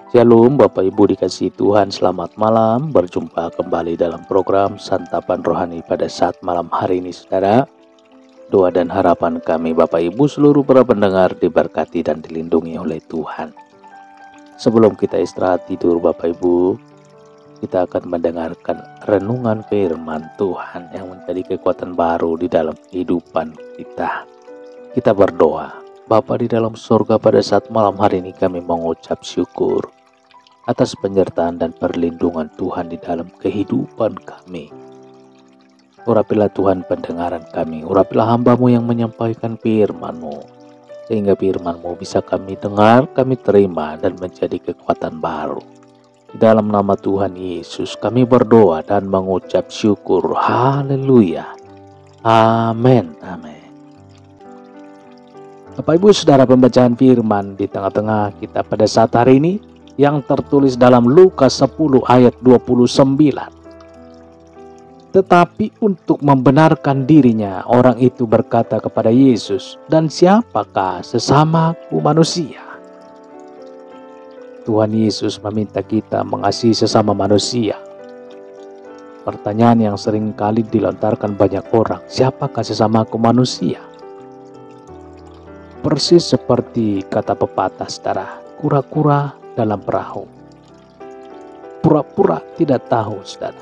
Shalom Bapak Ibu dikasihi Tuhan, selamat malam. Berjumpa kembali dalam program Santapan Rohani pada saat malam hari ini saudara. Doa dan harapan kami Bapak Ibu seluruh para pendengar diberkati dan dilindungi oleh Tuhan. Sebelum kita istirahat tidur Bapak Ibu, kita akan mendengarkan renungan firman Tuhan yang menjadi kekuatan baru di dalam kehidupan kita. Kita berdoa. Bapa di dalam surga, pada saat malam hari ini kami mengucap syukur atas penyertaan dan perlindungan Tuhan di dalam kehidupan kami. Urapilah Tuhan pendengaran kami, urapilah hamba-Mu yang menyampaikan firman-Mu, sehingga firman-Mu bisa kami dengar, kami terima dan menjadi kekuatan baru. Di dalam nama Tuhan Yesus kami berdoa dan mengucap syukur. Haleluya. Amin. Amin. Bapak Ibu Saudara, pembacaan firman di tengah-tengah kita pada saat hari ini yang tertulis dalam Lukas 10 ayat 29. Tetapi untuk membenarkan dirinya, orang itu berkata kepada Yesus, "Dan siapakah sesamaku manusia?" Tuhan Yesus meminta kita mengasihi sesama manusia. Pertanyaan yang sering kali dilontarkan banyak orang, siapakah sesamaku manusia? Persis seperti kata pepatah saudara, kura-kura dalam perahu. Pura-pura tidak tahu saudara.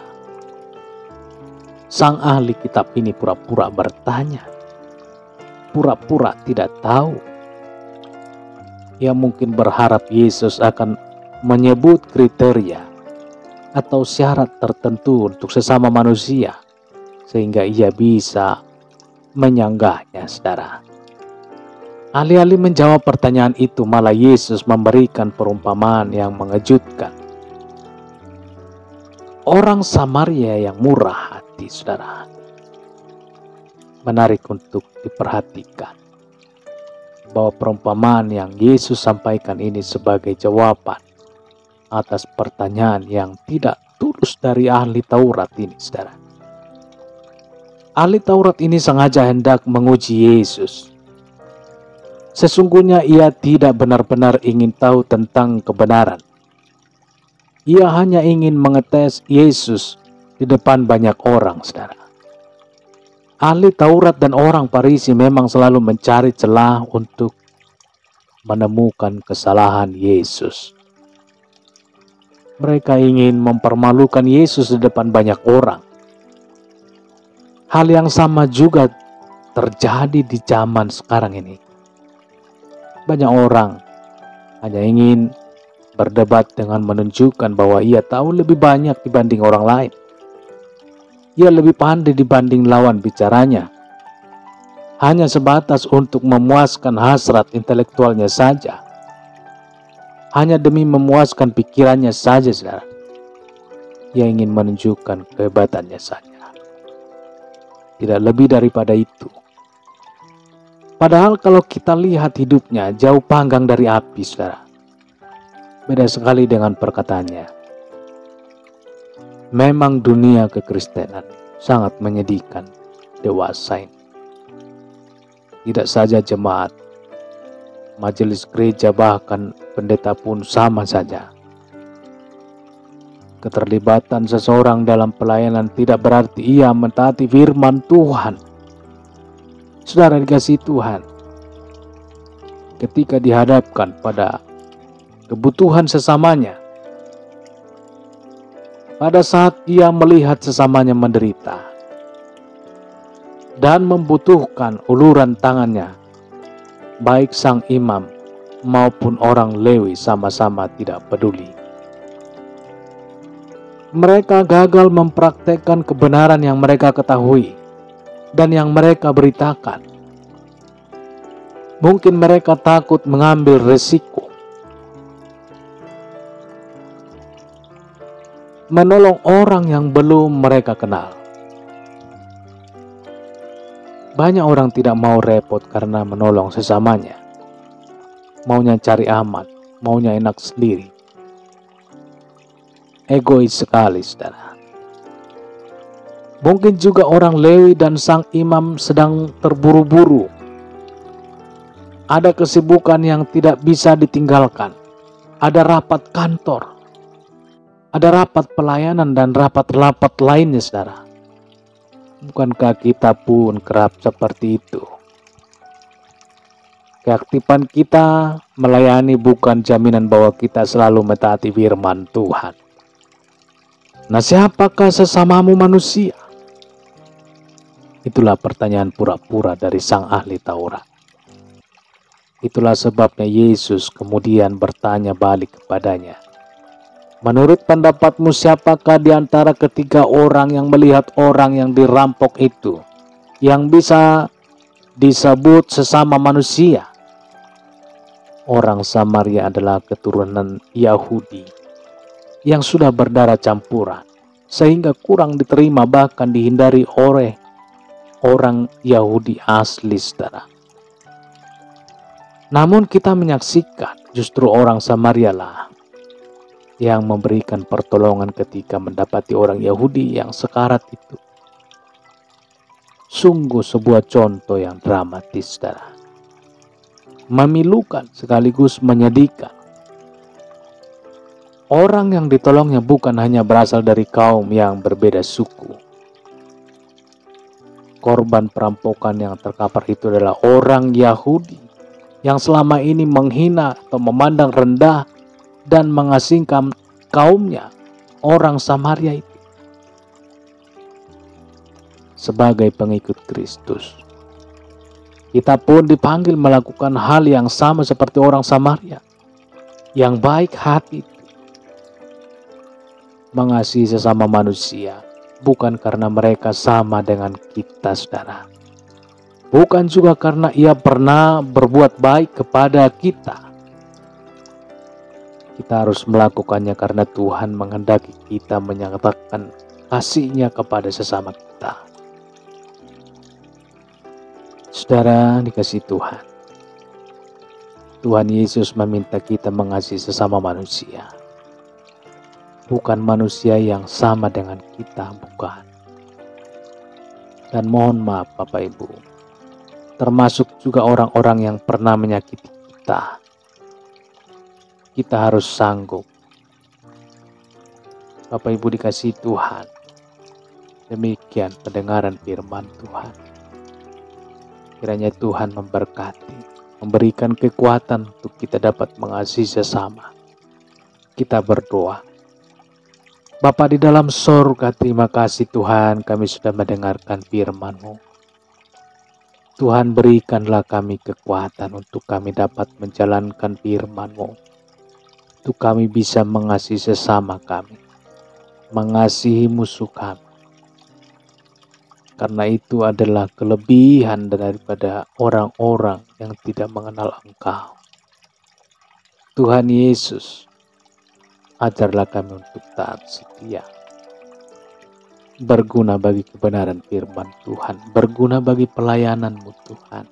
Sang ahli kitab ini pura-pura bertanya. Pura-pura tidak tahu. Ia mungkin berharap Yesus akan menyebut kriteria atau syarat tertentu untuk sesama manusia, sehingga ia bisa menyanggahnya saudara. Alih-alih menjawab pertanyaan itu, malah Yesus memberikan perumpamaan yang mengejutkan. Orang Samaria yang murah hati, saudara. Menarik untuk diperhatikan bahwa perumpamaan yang Yesus sampaikan ini sebagai jawaban atas pertanyaan yang tidak tulus dari ahli Taurat ini, saudara. Ahli Taurat ini sengaja hendak menguji Yesus. Sesungguhnya ia tidak benar-benar ingin tahu tentang kebenaran. Ia hanya ingin mengetes Yesus di depan banyak orang, saudara. Ahli Taurat dan orang Farisi memang selalu mencari celah untuk menemukan kesalahan Yesus. Mereka ingin mempermalukan Yesus di depan banyak orang. Hal yang sama juga terjadi di zaman sekarang ini. Banyak orang hanya ingin berdebat dengan menunjukkan bahwa ia tahu lebih banyak dibanding orang lain. Ia lebih pandai dibanding lawan bicaranya. Hanya sebatas untuk memuaskan hasrat intelektualnya saja. Hanya demi memuaskan pikirannya saja, saudara. Ia ingin menunjukkan kehebatannya saja. Tidak lebih daripada itu. Padahal kalau kita lihat hidupnya jauh panggang dari api, saudara. Beda sekali dengan perkataannya. Memang dunia kekristenan sangat menyedihkan dewasa ini. Tidak saja jemaat, majelis gereja bahkan pendeta pun sama saja. Keterlibatan seseorang dalam pelayanan tidak berarti ia mentaati firman Tuhan. Saudara dikasihi Tuhan, ketika dihadapkan pada kebutuhan sesamanya, pada saat ia melihat sesamanya menderita dan membutuhkan uluran tangannya, baik sang imam maupun orang Lewi sama-sama tidak peduli. Mereka gagal mempraktekkan kebenaran yang mereka ketahui dan yang mereka beritakan. Mungkin mereka takut mengambil resiko. Menolong orang yang belum mereka kenal. Banyak orang tidak mau repot karena menolong sesamanya. Maunya cari aman, maunya enak sendiri. Egois sekali, saudara. Mungkin juga orang Lewi dan sang imam sedang terburu-buru. Ada kesibukan yang tidak bisa ditinggalkan. ada rapat kantor, ada rapat pelayanan dan rapat-rapat lainnya, saudara. Bukankah kita pun kerap seperti itu? Keaktifan kita melayani bukan jaminan bahwa kita selalu mentaati firman Tuhan. Nah, siapakah sesamamu manusia? Itulah pertanyaan pura-pura dari sang ahli Taurat. Itulah sebabnya Yesus kemudian bertanya balik kepadanya, menurut pendapatmu siapakah di antara ketiga orang yang melihat orang yang dirampok itu yang bisa disebut sesama manusia? Orang Samaria adalah keturunan Yahudi yang sudah berdarah campuran, sehingga kurang diterima bahkan dihindari oleh orang Yahudi asli, saudara. Namun kita menyaksikan justru orang Samaria lah yang memberikan pertolongan ketika mendapati orang Yahudi yang sekarat itu. Sungguh sebuah contoh yang dramatis, saudara. Memilukan sekaligus menyedihkan. Orang yang ditolongnya bukan hanya berasal dari kaum yang berbeda suku. Korban perampokan yang terkapar itu adalah orang Yahudi yang selama ini menghina atau memandang rendah dan mengasingkan kaumnya, orang Samaria itu. Sebagai pengikut Kristus, kita pun dipanggil melakukan hal yang sama seperti orang Samaria yang baik hati, mengasihi sesama manusia bukan karena mereka sama dengan kita, saudara. Bukan juga karena ia pernah berbuat baik kepada kita. Kita harus melakukannya karena Tuhan menghendaki kita menyatakan kasih-Nya kepada sesama kita. Saudara dikasihi Tuhan, Tuhan Yesus meminta kita mengasihi sesama manusia. Bukan manusia yang sama dengan kita, bukan. Dan mohon maaf Bapak Ibu, termasuk juga orang-orang yang pernah menyakiti kita. Kita harus sanggup. Bapak Ibu dikasihi Tuhan, demikian pendengaran firman Tuhan. Kiranya Tuhan memberkati, memberikan kekuatan untuk kita dapat mengasihi sesama. Kita berdoa. Bapa di dalam sorga, terima kasih Tuhan, kami sudah mendengarkan firman-Mu. Tuhan, berikanlah kami kekuatan untuk kami dapat menjalankan firman-Mu. Untuk kami bisa mengasihi sesama kami, mengasihi musuh kami. Karena itu adalah kelebihan daripada orang-orang yang tidak mengenal Engkau. Tuhan Yesus, ajarlah kami untuk taat setia. Berguna bagi kebenaran firman Tuhan, berguna bagi pelayanan-Mu Tuhan.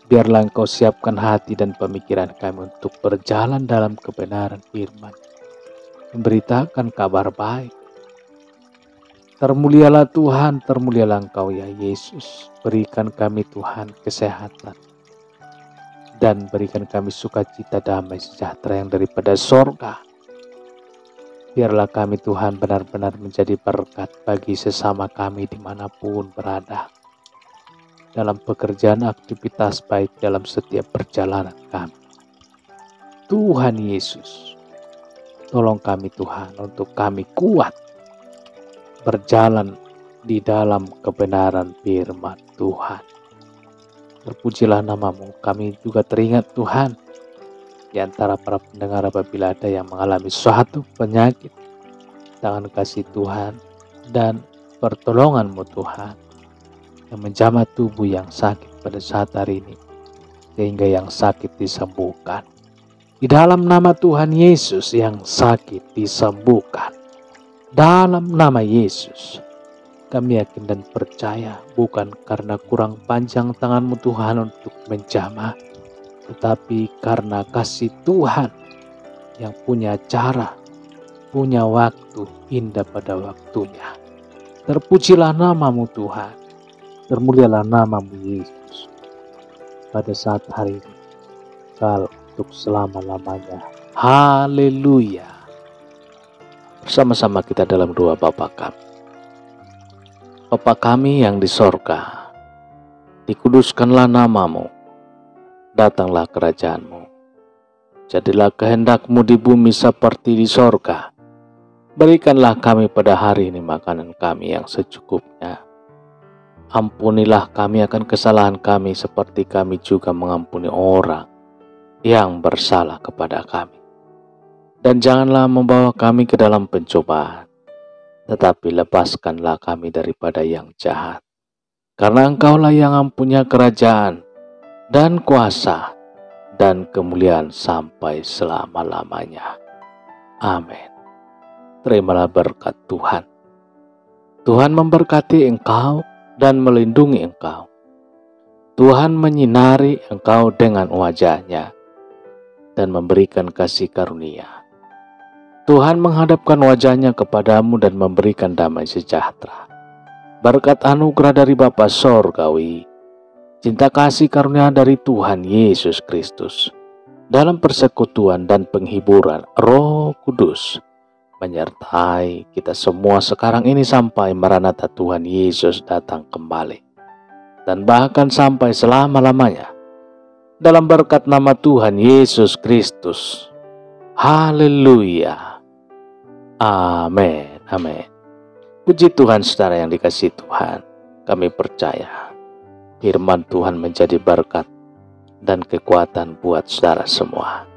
Biarlah Engkau siapkan hati dan pemikiran kami untuk berjalan dalam kebenaran firman, memberitakan kabar baik. Termulialah Tuhan, termulialah Engkau ya Yesus. Berikan kami Tuhan kesehatan. Dan berikan kami sukacita, damai, sejahtera yang daripada sorga. Biarlah kami Tuhan benar-benar menjadi berkat bagi sesama kami dimanapun berada. Dalam pekerjaan aktivitas baik dalam setiap perjalanan kami. Tuhan Yesus, tolong kami Tuhan untuk kami kuat berjalan di dalam kebenaran firman Tuhan. Terpujilah nama-Mu. Kami juga teringat Tuhan, di antara para pendengar apabila ada yang mengalami suatu penyakit, tangan kasih Tuhan dan pertolongan-Mu Tuhan yang menjamah tubuh yang sakit pada saat hari ini, sehingga yang sakit disembuhkan. Di dalam nama Tuhan Yesus, yang sakit disembuhkan. Dalam nama Yesus, kami yakin dan percaya bukan karena kurang panjang tangan-Mu Tuhan untuk menjamah, tetapi karena kasih Tuhan yang punya cara, punya waktu indah pada waktunya. Terpujilah nama-Mu Tuhan, termulialah nama-Mu Yesus pada saat hari ini. Kalau untuk selama-lamanya. Haleluya. Bersama-sama kita dalam doa Bapa kami. Bapa kami yang di sorga, dikuduskanlah namamu, datanglah kerajaanmu. Jadilah kehendak-Mu di bumi seperti di sorga. Berikanlah kami pada hari ini makanan kami yang secukupnya. Ampunilah kami akan kesalahan kami seperti kami juga mengampuni orang yang bersalah kepada kami. Dan janganlah membawa kami ke dalam pencobaan, tetapi lepaskanlah kami daripada yang jahat. Karena Engkaulah yang mempunyai kerajaan dan kuasa dan kemuliaan sampai selama-lamanya. Amin. Terimalah berkat Tuhan. Tuhan memberkati engkau dan melindungi engkau. Tuhan menyinari engkau dengan wajah-Nya dan memberikan kasih karunia. Tuhan menghadapkan wajah-Nya kepadamu dan memberikan damai sejahtera. Berkat anugerah dari Bapa Sorgawi, cinta kasih karunia dari Tuhan Yesus Kristus, dalam persekutuan dan penghiburan Roh Kudus, menyertai kita semua sekarang ini sampai Maranatha Tuhan Yesus datang kembali. Dan bahkan sampai selama-lamanya. Dalam berkat nama Tuhan Yesus Kristus. Haleluya. Amin. Amin. Puji Tuhan saudara yang dikasihi Tuhan. Kami percaya firman Tuhan menjadi berkat dan kekuatan buat saudara semua.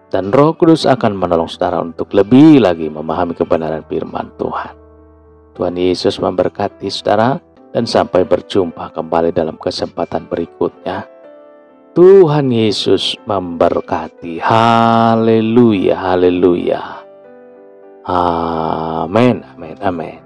Dan Roh Kudus akan menolong saudara untuk lebih lagi memahami kebenaran firman Tuhan. Tuhan Yesus memberkati saudara dan sampai berjumpa kembali dalam kesempatan berikutnya. Tuhan Yesus memberkati. Haleluya, haleluya. Amin, amin, amin.